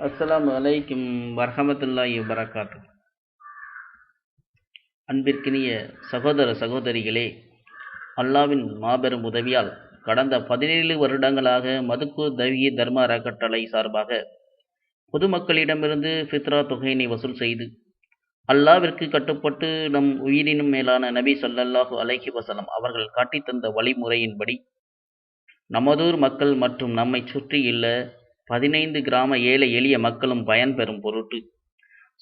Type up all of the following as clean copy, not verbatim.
அஸ்ஸலாமு அலைக்கும் வரஹமத்துல்லாஹி வபரகாத்துஹு. அன்பிற்கினிய சகோதர சகோதரிகளே, அல்லாவின் மாபெரும் உதவியால் கடந்த 17 வருடங்களாக மதுக்கூர் தவ்ஹீத் தர்ம அறக்கட்டளை சார்பாக பொதுமக்களிடமிருந்து ஃபித்ரா தொகையினை வசூல் செய்து அல்லாவிற்கு கட்டுப்பட்டு நம் உயிரினும் மேலான நபி ஸல்லல்லாஹு அலைஹி வஸல்லம் அவர்கள் காட்டித்தந்த வழிமுறையின்படி நமதூர் மக்கள் மற்றும் நம்மை சுற்றியுள்ள 15 கிராம ஏழை எளிய மக்களும் பயன்பெறும் பொருட்டு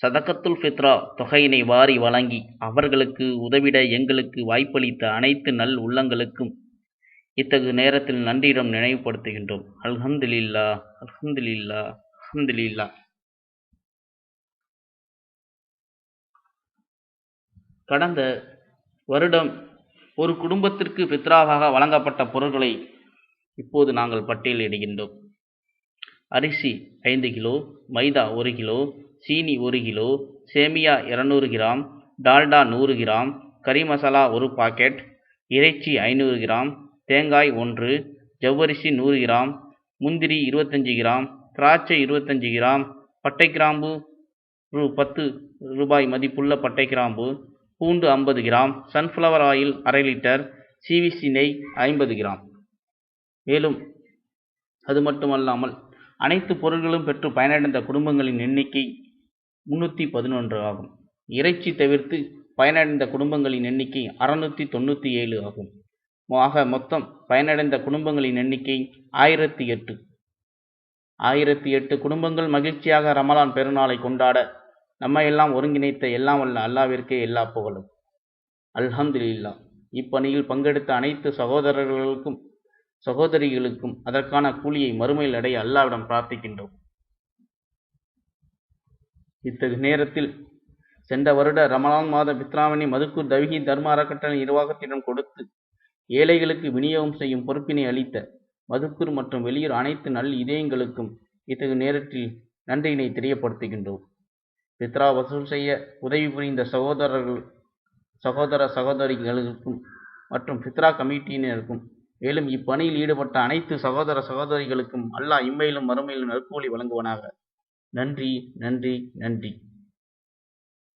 சதகத்துல் ஃபித்ரா தொகையினை வாரி வழங்கி அவர்களுக்கு உதவிட எங்களுக்கு வாய்ப்பளித்த அனைத்து நல் உள்ளங்களுக்கும் இத்தகு நேரத்தில் நன்றியிடம் நினைவுபடுத்துகின்றோம். அல்ஹம்துலில்லாஹ், அல்ஹம்துலில்லாஹ், அல்ஹம்துலில்லாஹ். கடந்த வருடம் ஒரு குடும்பத்திற்கு ஃபித்ராவாக வழங்கப்பட்ட பொருட்களை இப்போது நாங்கள் பட்டியலிடுகின்றோம். அரிசி 5 கிலோ, மைதா 1 கிலோ, சீனி 1 கிலோ, சேமியா 200 கிராம், டால்டா 100 கிராம், கறி மசாலா 1 பாக்கெட், இறைச்சி 500 கிராம், தேங்காய் 1, ஜவ்வரிசி 100 கிராம், முந்திரி 25 கிராம், திராட்சை 25 கிராம், பட்டை கிராம்பு ரூ. 10 மதிப்புள்ள பட்டை கிராம்பு, பூண்டு 50 gram, sunflower oil 1/2 litre, CVC நெய் 50 கிராம். மேலும் அது மட்டுமல்லாமல் அனைத்து பொருட்களும் பெற்று பயனடைந்த குடும்பங்களின் எண்ணிக்கை 311 ஆகும். இறைச்சி தவிர்த்து பயனடைந்த குடும்பங்களின் எண்ணிக்கை 697 ஆகும். ஆக மொத்தம் பயனடைந்த குடும்பங்களின் எண்ணிக்கை 1008. 1008 குடும்பங்கள் மகிழ்ச்சியாக ரமலான் பெருநாளை கொண்டாட நம்மையெல்லாம் ஒருங்கிணைத்த எல்லாம் வல்ல அல்லாவிற்கே எல்லா புகழும். அல்ஹம்துலில்லாஹ். இப்பணியில் பங்கெடுத்த அனைத்து சகோதரர்களுக்கும் சகோதரிகளுக்கும் அதற்கான கூலியை மறுமையில் அடைய அல்லாவிடம் பிரார்த்திக்கின்றோம். இத்தகு நேரத்தில் சென்ற வருட ரமலான் மாத பித்ராவினை மதுக்கூர் தவ்ஹீத் தர்ம அறக்கட்டளை நிர்வாகத்திடம் கொடுத்து ஏழைகளுக்கு விநியோகம் செய்யும் பொறுப்பினை அளித்த மதுக்கூர் மற்றும் வெளியூர் அனைத்து நல் இதயங்களுக்கும் இத்தகு நேரத்தில் நன்றியினை தெரியப்படுத்துகின்றோம். பித்ரா வசூல் செய்ய உதவி புரிந்த சகோதர சகோதரிகளுக்கும் மற்றும் பித்ரா கமிட்டியினருக்கும் மேலும் இப்பணியில் ஈடுபட்ட அனைத்து சகோதர சகோதரிகளுக்கும் அல்லாஹ் இம்மையிலும் மறுமையிலும் நற்கூலி வழங்குவனாக. நன்றி, நன்றி, நன்றி.